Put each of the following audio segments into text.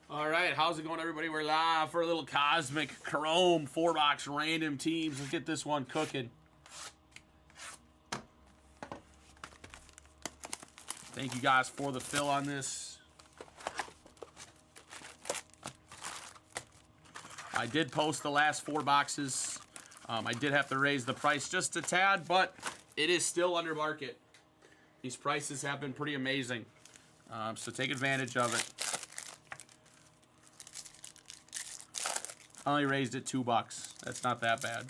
All right, how's it going, everybody? We're live for a little Cosmic Chrome 4-box random teams. Let's get this one cooking. Thank you guys for the fill on this. I did post the last 4 boxes. I did have to raise the price just a tad, but it is still under market. These prices have been pretty amazing, so take advantage of it. I only raised it $2. That's not that bad.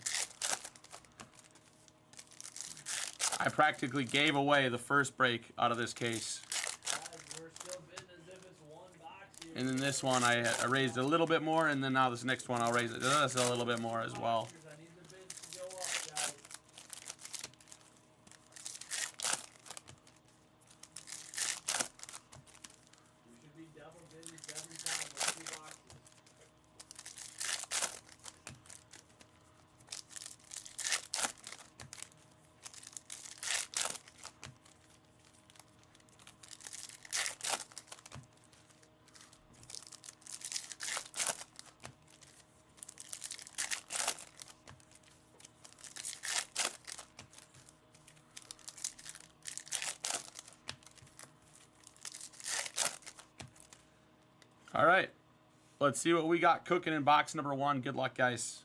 I practically gave away the first break out of this case. We're still bidding as if it's 1 box here. And then this one I raised a little bit more, and then now this next one I'll raise it just a little bit more as well. I need the bids to go up, guys. We should be double digits every time with 2 boxes. All right, let's see what we got cooking in box number 1. Good luck, guys.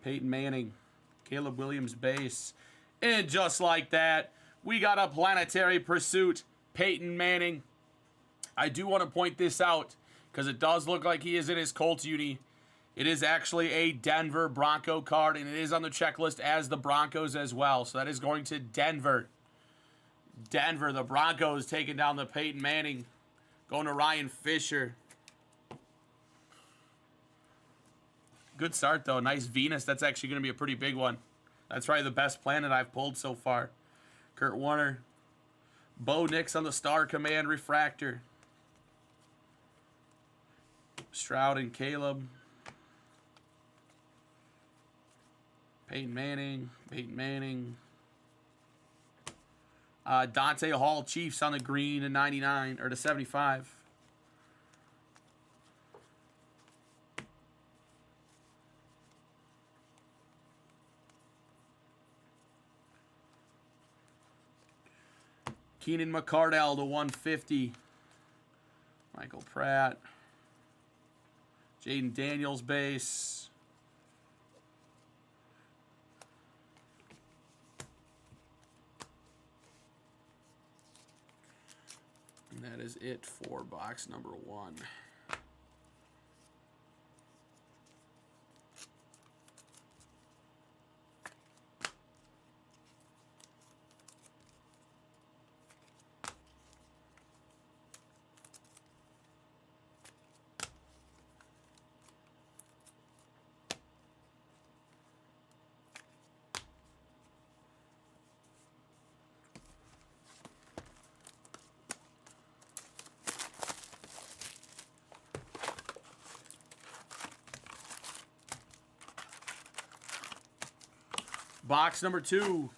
Peyton Manning, Caleb Williams base. And just like that, we got a Planetary Pursuit, Peyton Manning. I do want to point this out because it does look like he is in his Colts uni. It is actually a Denver Bronco card, and it is on the checklist as the Broncos as well. So that is going to Denver. Denver, the Broncos taking down the Peyton Manning. Going to Ryan Fisher. Good start, though. Nice Venus. That's actually going to be a pretty big one. That's probably the best planet I've pulled so far. Kurt Warner. Bo Nix on the Star Command Refractor. Stroud and Caleb. Peyton Manning. Peyton Manning. Dante Hall Chiefs on the green to 99 or to 75. Keenan McCardell to 150. Michael Pratt. Jaden Daniels base. And that is it for box number 1. Box number 2.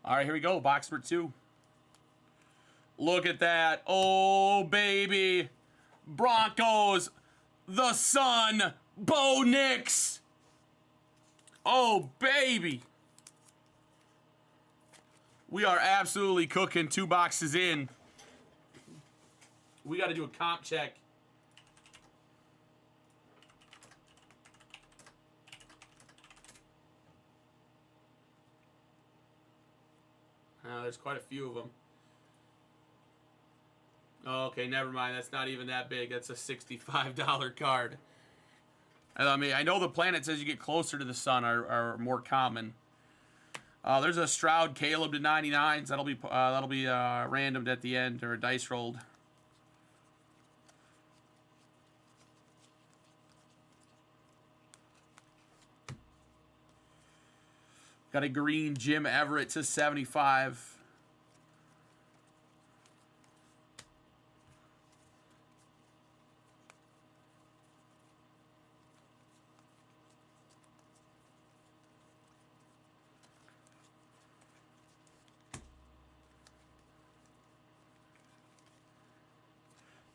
All right, here we go. Box number 2. Look at that. Oh, baby. Broncos. The Sun. Bo Nix. Oh, baby. We are absolutely cooking 2 boxes in. We got to do a comp check. There's quite a few of them. Oh, okay, never mind. That's not even that big. That's a $65 card. I mean, I know the planets as you get closer to the sun are more common. There's a Stroud Caleb to 99s. That'll be randomed at the end, or dice rolled. Got a green Jim Everett to 75.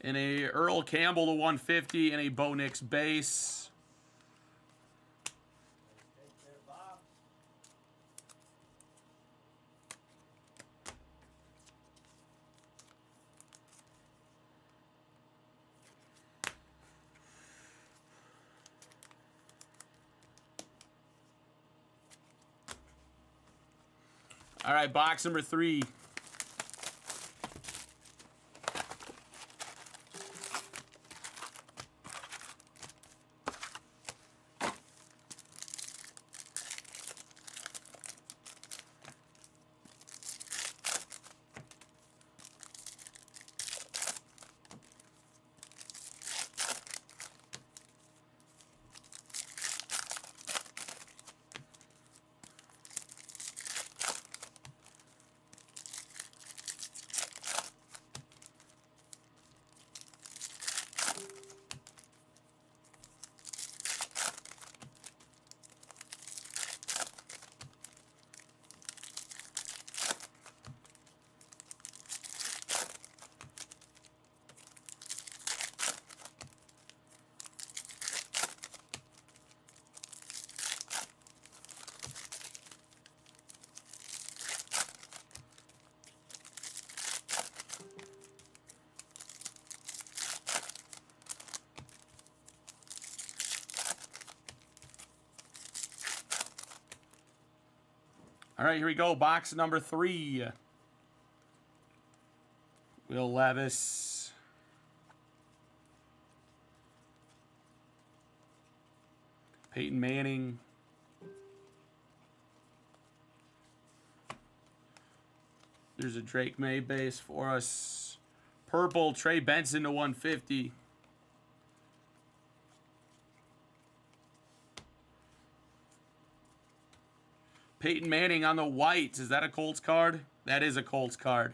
And a Earl Campbell to 150 and a Bo Nix base. Take care, Bob. All right, box number 3. All right, here we go. Box number 3. Will Levis. Peyton Manning. There's a Drake May base for us. Purple, Trey Benson to 150. Peyton Manning on the whites. Is that a Colts card? That is a Colts card.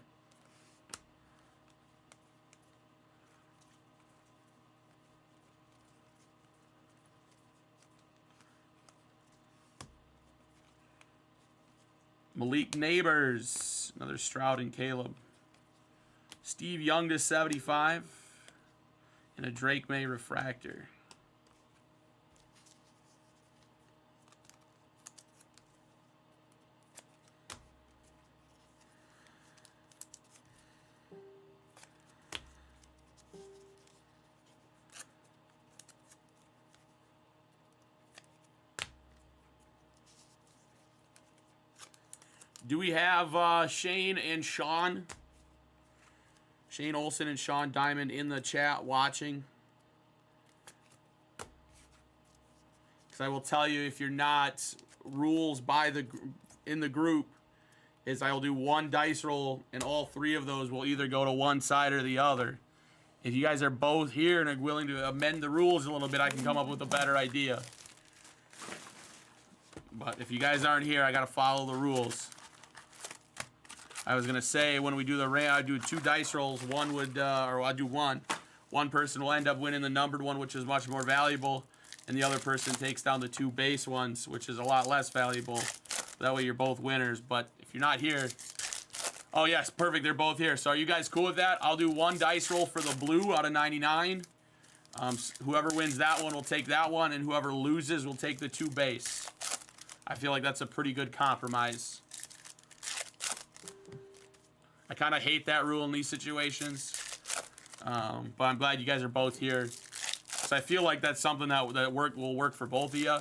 Malik Neighbors. Another Stroud and Caleb. Steve Young to 75. And a Drake May refractor. Do we have Shane and Sean? Shane Olson and Sean Diamond in the chat watching? Because I will tell you, if you're not, rules by in the group is I will do 1 dice roll, and all 3 of those will either go to one side or the other. If you guys are both here and are willing to amend the rules a little bit, I can come up with a better idea. But if you guys aren't here, I got to follow the rules. I was gonna say when we do the I'd do 2 dice rolls. One would, or I'll do 1. One person will end up winning the numbered one, which is much more valuable, and the other person takes down the 2 base ones, which is a lot less valuable. That way you're both winners. But if you're not here, oh yes, perfect. They're both here. So are you guys cool with that? I'll do 1 dice roll for the blue out of 99. Whoever wins that one will take that one, and whoever loses will take the 2 base. I feel like that's a pretty good compromise. I kind of hate that rule in these situations. But I'm glad you guys are both here. So I feel like that's something that will work for both of you.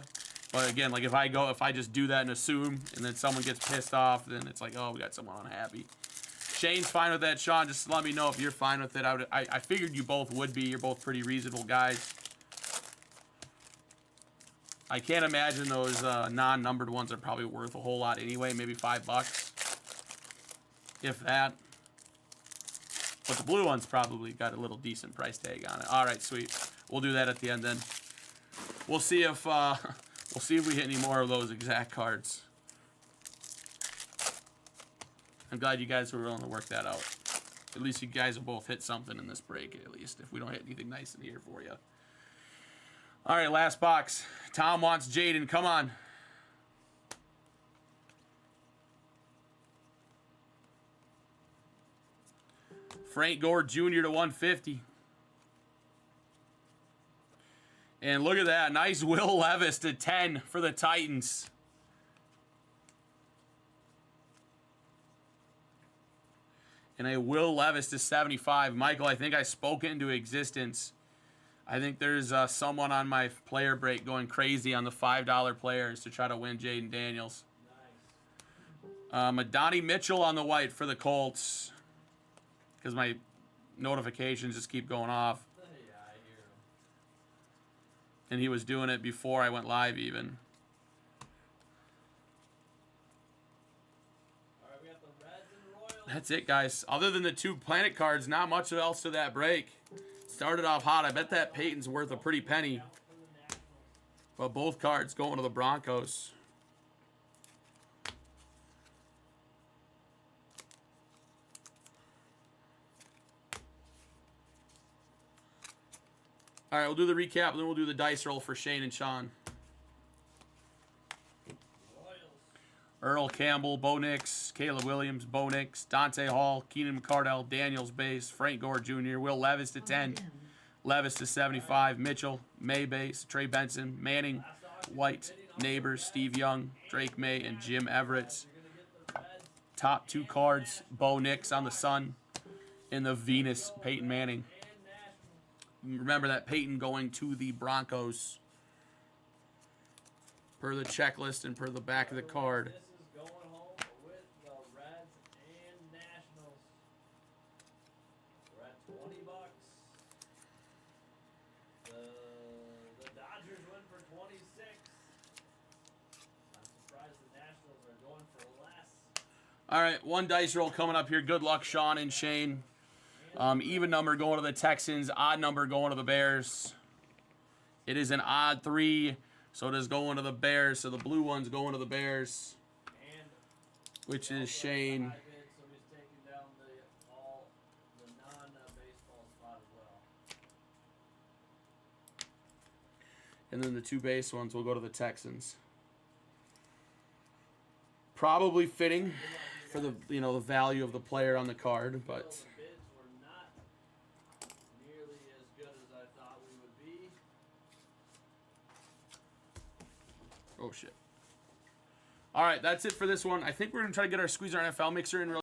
But again, like if I just do that and assume, and then someone gets pissed off, then it's like, oh, we got someone unhappy. Shane's fine with that. Sean, just let me know if you're fine with it. I figured you both would be. You're both pretty reasonable guys. I can't imagine those non-numbered ones are probably worth a whole lot anyway. Maybe $5, if that. But the blue one's probably got a little decent price tag on it. All right, sweet. We'll do that at the end then. We'll see if we hit any more of those exact cards. I'm glad you guys were willing to work that out. At least you guys will both hit something in this break, at least, if we don't hit anything nice in here for you. All right, last box. Tom wants Jaden. Come on. Frank Gore Jr. to 150. And look at that. Nice Will Levis to 10 for the Titans. And a Will Levis to 75. Michael, I think I spoke it into existence. I think there's someone on my player break going crazy on the $5 players to try to win Jaden Daniels. Nice. Adonai Mitchell on the white for the Colts. Because my notifications just keep going off. Yeah, I hear him. And he was doing it before I went live even. All right, we got the Reds and Royals. That's it, guys. Other than the 2 Planet cards, not much else to that break. Started off hot. I bet that Peyton's worth a pretty penny. Out for the Nationals. But both cards going to the Broncos. All right, we'll do the recap, and then we'll do the dice roll for Shane and Sean. Royals. Earl Campbell, Bo Nix, Caleb Williams, Bo Nix, Dante Hall, Keenan McCardell, Daniels base, Frank Gore Jr., Will Levis to 10, Levis to 75, Mitchell, May base, Trey Benson, Manning, White, Neighbors, Steve Young, Drake May, and Jim Everett. You're going to get the Reds Top 2 cards, Bo Nix on the Sun, in the Venus, Peyton Manning. and Nationals. Remember that Peyton going to the Broncos per the checklist and per the back of the card. This is going home with the Reds and Nationals. We're at $20. The Dodgers win for 26. I'm surprised the Nationals are going for less. All right, 1 dice roll coming up here. Good luck, Sean and Shane. Even number going to the Texans, odd number going to the Bears. It is an odd 3, so it is going to the Bears. So the blue one's going to the Bears, And which is also Shane. high bid, so he's taking down the non-baseball spot as well. And then the 2 base ones will go to the Texans. Probably fitting for the the value of the player on the card, but The bids were not nearly as good as I thought we would be. oh shit. All right, that's it for this one. I think we're gonna try to get our Squeezer NFL mixer in real